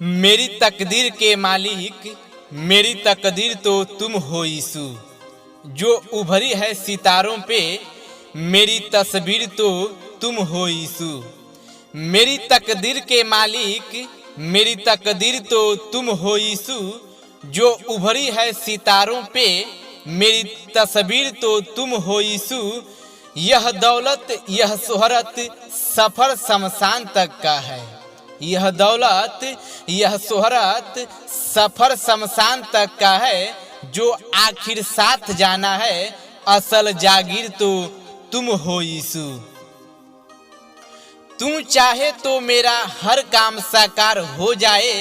मेरी तकदीर के मालिक, मेरी तकदीर तो तुम हो यीशु। जो उभरी है सितारों पे, मेरी तस्वीर तो तुम हो यीशु। मेरी तकदीर के मालिक, मेरी तकदीर तो तुम हो यीशु। जो उभरी है सितारों पे, मेरी तस्वीर तो तुम हो यीशु। यह दौलत, यह शोहरत सफर शमशान तक का है। यह दौलत, यह शोहरत सफर शमशान तक का है। जो आखिर साथ जाना है, असल जागीर तो तुम हो यीशु। तू चाहे तो मेरा हर काम साकार हो जाए,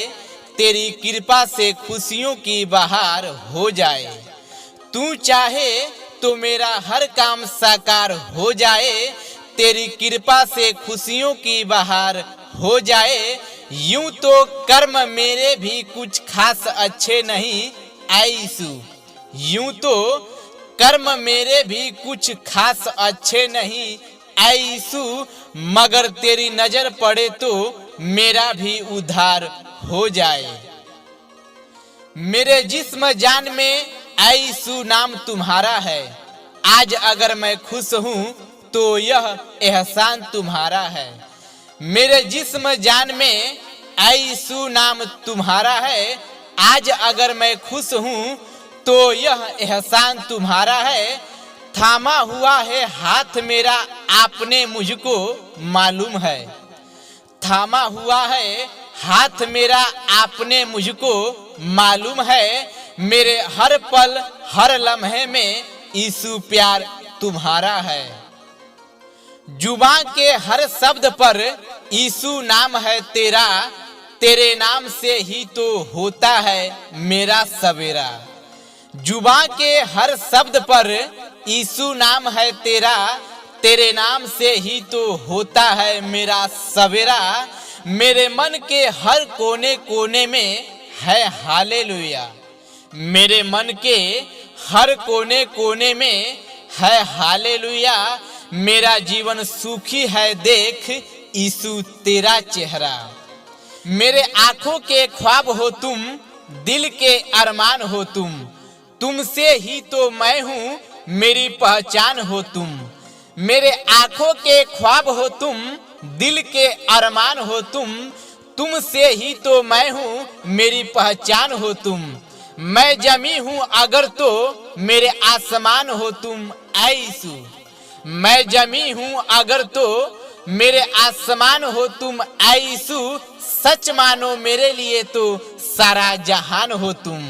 तेरी कृपा से खुशियों की बहार हो जाए। तू चाहे तो मेरा हर काम साकार हो जाए, तेरी कृपा से खुशियों की बहार हो जाए। यूं तो कर्म मेरे भी कुछ खास अच्छे नहीं ऐ यीशु। यूं तो कर्म मेरे भी कुछ खास अच्छे नहीं ऐ यीशु। मगर तेरी नजर पड़े तो मेरा भी उद्धार हो जाए। मेरे जिस्म जान में ऐ यीशु नाम तुम्हारा है। आज अगर मैं खुश हूँ तो यह एहसान तुम्हारा है। मेरे जिस्म जान में ऐ यीशु नाम तुम्हारा है। आज अगर मैं खुश हूँ तो यह एहसान तुम्हारा है। थामा हुआ है हाथ मेरा आपने मुझको मालूम है। थामा हुआ है हाथ मेरा आपने मुझको मालूम है। मेरे हर पल हर लम्हे में यीशु प्यार तुम्हारा है। जुबां के हर शब्द पर यीशु नाम है तेरा। तेरे नाम से ही तो होता है मेरा सवेरा। जुबां के हर शब्द पर यीशु नाम है तेरा। तेरे नाम से ही तो होता है मेरा सवेरा। मेरे मन के हर कोने कोने में है हालेलुया। मेरे मन के हर कोने कोने में है हालेलुया। मेरा जीवन सुखी है देख यीशु तेरा चेहरा। मेरे आंखों के ख्वाब हो तुम, दिल के अरमान हो तुम। तुमसे ही तो मैं हूँ, मेरी पहचान हो तुम। मेरे आंखों के ख्वाब हो तुम, दिल के अरमान हो तुम। तुमसे ही तो मैं हूँ, मेरी पहचान हो तुम। मैं जमी हूँ अगर तो मेरे आसमान हो तुम ऐ यीशु। मैं जमी हूँ अगर तो मेरे आसमान हो तुम ऐ यीशु। सच मानो मेरे लिए तो सारा जहान हो तुम।